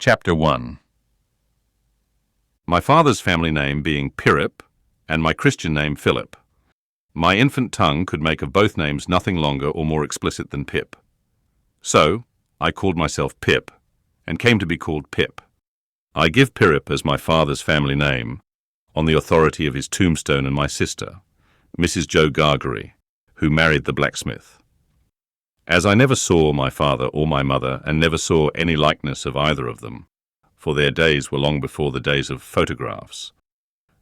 Chapter 1. My father's family name being Pirrip, and my Christian name Philip. My infant tongue could make of both names nothing longer or more explicit than Pip. So, I called myself Pip, and came to be called Pip. I give Pirrip as my father's family name, on the authority of his tombstone and my sister, Mrs. Joe Gargery, who married the blacksmith. As I never saw my father or my mother, and never saw any likeness of either of them, for their days were long before the days of photographs,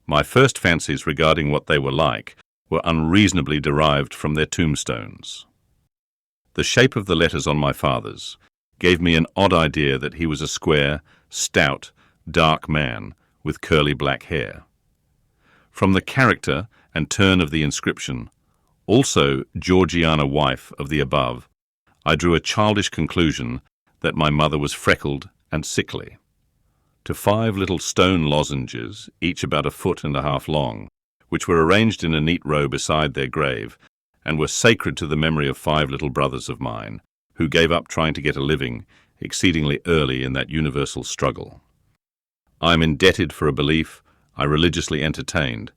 my first fancies regarding what they were like were unreasonably derived from their tombstones. The shape of the letters on my father's gave me an odd idea that he was a square, stout, dark man with curly black hair. From the character and turn of the inscription, also Georgiana, wife of the above, I drew a childish conclusion that my mother was freckled and sickly. To 5 little stone lozenges, each about 1.5 feet long, which were arranged in a neat row beside their grave, and were sacred to the memory of 5 little brothers of mine, who gave up trying to get a living exceedingly early in that universal struggle. I am indebted for a belief I religiously entertained,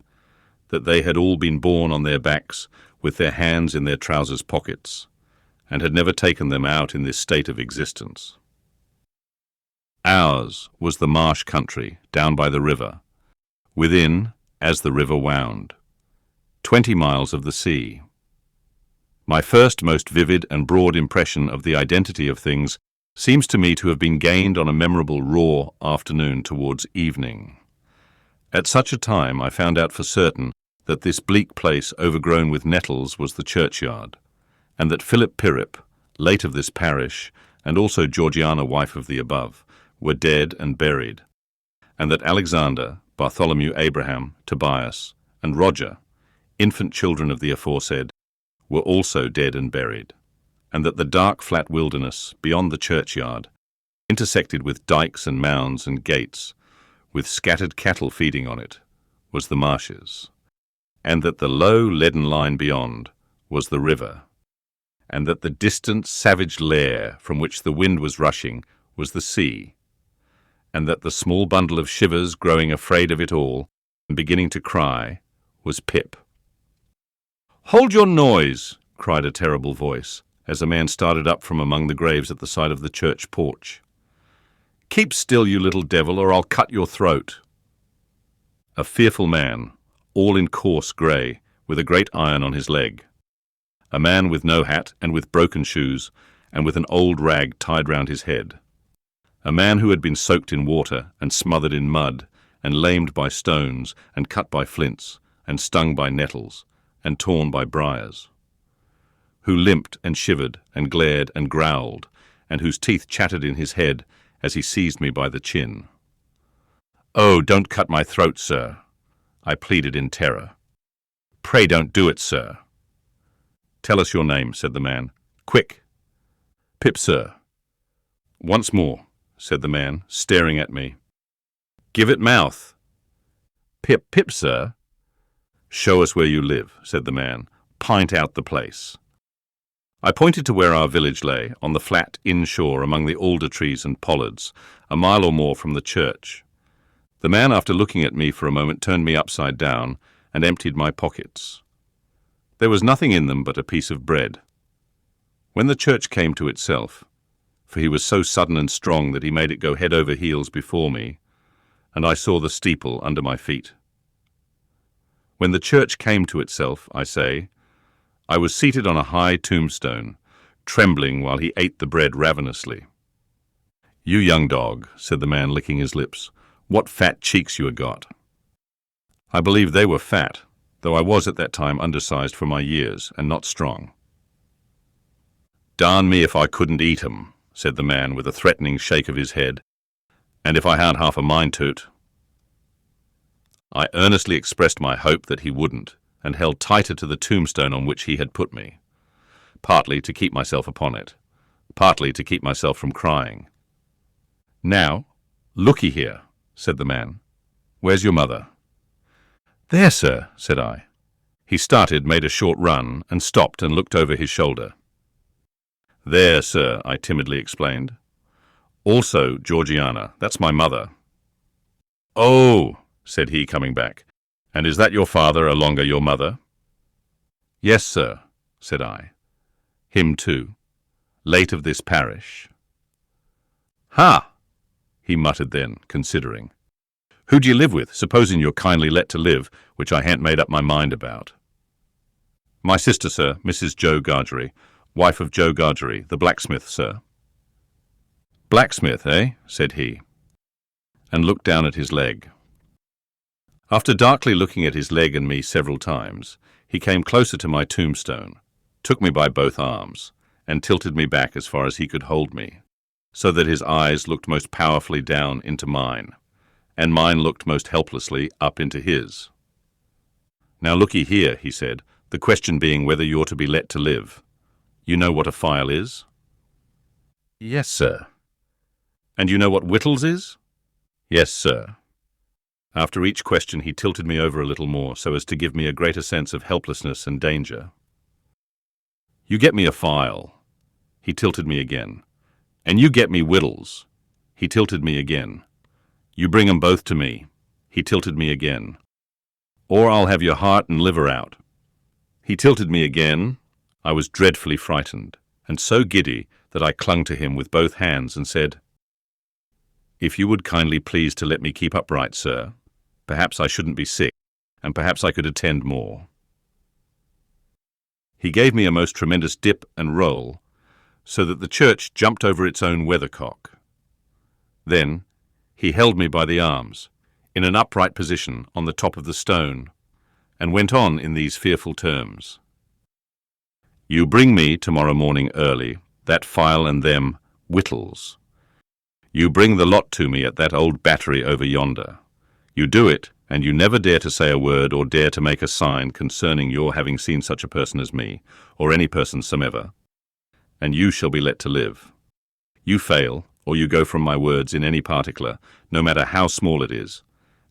that they had all been born on their backs with their hands in their trousers pockets, and had never taken them out in this state of existence. Ours was the marsh country down by the river, within as the river wound, 20 miles of the sea. My first most vivid and broad impression of the identity of things seems to me to have been gained on a memorable raw afternoon towards evening. At such a time I found out for certain that this bleak place overgrown with nettles was the churchyard, and that Philip Pirrip, late of this parish, and also Georgiana, wife of the above, were dead and buried, and that Alexander, Bartholomew, Abraham, Tobias, and Roger, infant children of the aforesaid, were also dead and buried, and that the dark flat wilderness beyond the churchyard, intersected with dikes and mounds and gates, with scattered cattle feeding on it, was the marshes, and that the low leaden line beyond was the river, and that the distant savage lair from which the wind was rushing was the sea, and that the small bundle of shivers growing afraid of it all and beginning to cry was Pip. "Hold your noise!" cried a terrible voice, as a man started up from among the graves at the side of the church porch. "Keep still, you little devil, or I'll cut your throat." A fearful man, all in coarse grey, with a great iron on his leg. A man with no hat and with broken shoes, and with an old rag tied round his head. A man who had been soaked in water and smothered in mud, and lamed by stones, and cut by flints, and stung by nettles, and torn by briars. Who limped and shivered and glared and growled, and whose teeth chattered in his head as he seized me by the chin. "Oh, don't cut my throat, sir," I pleaded in terror. "Pray don't do it, sir." "Tell us your name," said the man. "Quick." "Pip, sir." "Once more," said the man, staring at me. "Give it mouth." Pip, sir." "Show us where you live," said the man. "Pint out the place." I pointed to where our village lay, on the flat inshore among the alder trees and pollards, a mile or more from the church. The man, after looking at me for a moment, turned me upside down and emptied my pockets. There was nothing in them but a piece of bread. When the church came to itself, for he was so sudden and strong that he made it go head over heels before me, and I saw the steeple under my feet. When the church came to itself, I say, I was seated on a high tombstone, trembling while he ate the bread ravenously. "You young dog," said the man, licking his lips, "what fat cheeks you had got." I believe they were fat, though I was at that time undersized for my years and not strong. "Darn me if I couldn't eat 'em," said the man with a threatening shake of his head, "and if I had half a mind to't." I earnestly expressed my hope that he wouldn't, and held tighter to the tombstone on which he had put me, partly to keep myself upon it, partly to keep myself from crying. "Now, looky here," said the man. "Where's your mother?" "There, sir," said I. He started, made a short run, and stopped and looked over his shoulder. "There, sir," I timidly explained. Also, Georgiana, that's my mother. Oh, said he, coming back. And is that your father, longer your mother? Yes, sir, said I. Him too. Late of this parish. Ha! He muttered then, considering. Who do you live with, supposing you're kindly let to live, which I han't made up my mind about? My sister, sir, Mrs. Joe Gargery, wife of Joe Gargery, the blacksmith, sir. Blacksmith, eh? Said he, and looked down at his leg. After darkly looking at his leg and me several times, he came closer to my tombstone, took me by both arms, and tilted me back as far as he could hold me, so that his eyes looked most powerfully down into mine, and mine looked most helplessly up into his. Now looky here, he said, the question being whether you're to be let to live. You know what a file is? Yes, sir. And you know what whittles is? Yes, sir. After each question he tilted me over a little more so as to give me a greater sense of helplessness and danger. You get me a file. He tilted me again. And you get me whittles. He tilted me again. You bring 'em both to me. He tilted me again. Or I'll have your heart and liver out. He tilted me again. I was dreadfully frightened, and so giddy that I clung to him with both hands and said, If you would kindly please to let me keep upright, sir, perhaps I shouldn't be sick, and perhaps I could attend more. He gave me a most tremendous dip and roll, so that the church jumped over its own weathercock. Then he held me by the arms, in an upright position on the top of the stone, and went on in these fearful terms. You bring me tomorrow morning early that file and them whittles. You bring the lot to me at that old battery over yonder. You do it, and you never dare to say a word or dare to make a sign concerning your having seen such a person as me, or any person somever, and you shall be let to live. You fail, or you go from my words in any particular, no matter how small it is,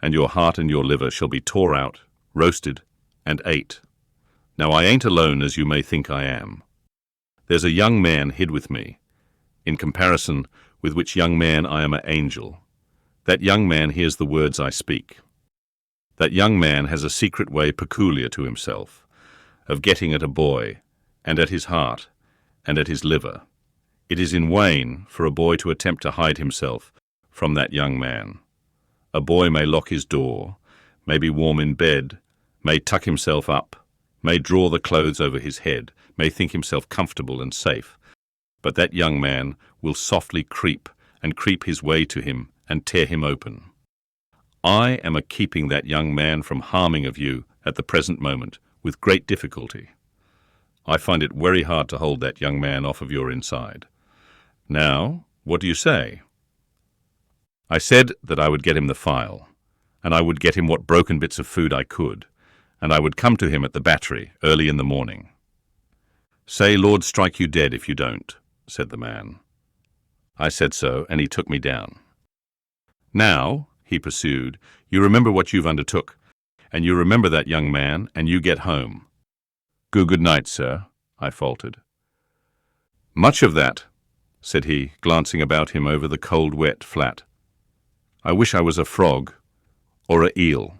and your heart and your liver shall be tore out, roasted, and ate. Now I ain't alone as you may think I am. There's a young man hid with me, in comparison with which young man I am an angel. That young man hears the words I speak. That young man has a secret way peculiar to himself, of getting at a boy, and at his heart, and at his liver. It is in vain for a boy to attempt to hide himself from that young man. A boy may lock his door, may be warm in bed, may tuck himself up, may draw the clothes over his head, may think himself comfortable and safe, but that young man will softly creep his way to him and tear him open. I am a-keeping that young man from harming of you at the present moment with great difficulty. I find it very hard to hold that young man off of your inside. Now, what do you say? I said that I would get him the file, and I would get him what broken bits of food I could, and I would come to him at the battery early in the morning. Say, Lord strike you dead if you don't, said the man. I said so, and he took me down. Now, he pursued, you remember what you've undertook, and you remember that young man, and you get home. Good night, sir, I faltered. Much of that, said he, glancing about him over the cold, wet flat. I wish I was a frog, or a eel.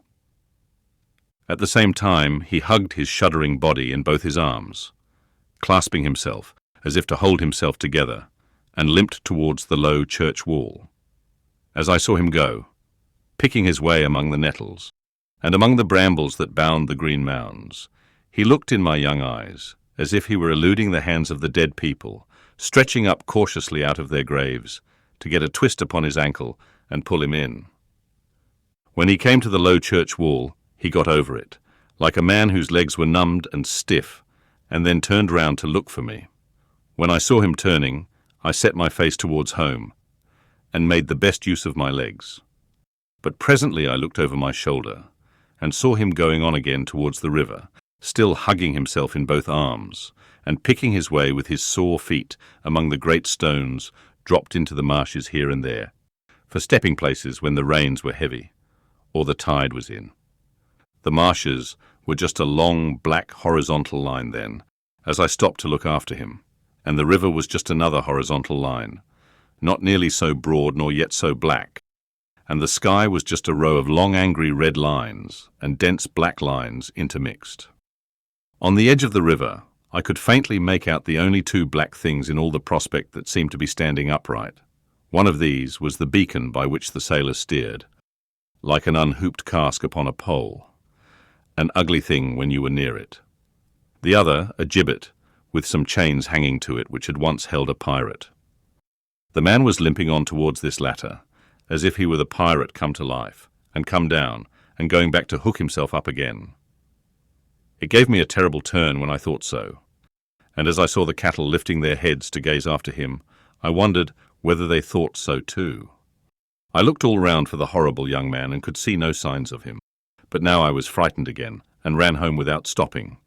At the same time, he hugged his shuddering body in both his arms, clasping himself as if to hold himself together, and limped towards the low church wall. As I saw him go, picking his way among the nettles, and among the brambles that bound the green mounds, he looked in my young eyes, as if he were eluding the hands of the dead people, stretching up cautiously out of their graves, to get a twist upon his ankle and pull him in. When he came to the low church wall, he got over it, like a man whose legs were numbed and stiff, and then turned round to look for me. When I saw him turning, I set my face towards home, and made the best use of my legs. But presently I looked over my shoulder, and saw him going on again towards the river, still hugging himself in both arms, and picking his way with his sore feet among the great stones dropped into the marshes here and there, for stepping places when the rains were heavy, or the tide was in. The marshes were just a long, black, horizontal line then, as I stopped to look after him, and the river was just another horizontal line, not nearly so broad nor yet so black, and the sky was just a row of long angry red lines and dense black lines intermixed. On the edge of the river, I could faintly make out the only two black things in all the prospect that seemed to be standing upright. One of these was the beacon by which the sailors steered, like an unhooped cask upon a pole, an ugly thing when you were near it. The other, a gibbet, with some chains hanging to it which had once held a pirate. The man was limping on towards this latter, as if he were the pirate come to life, and come down, and going back to hook himself up again. It gave me a terrible turn when I thought so, and as I saw the cattle lifting their heads to gaze after him, I wondered whether they thought so too. I looked all round for the horrible young man and could see no signs of him, but now I was frightened again, and ran home without stopping.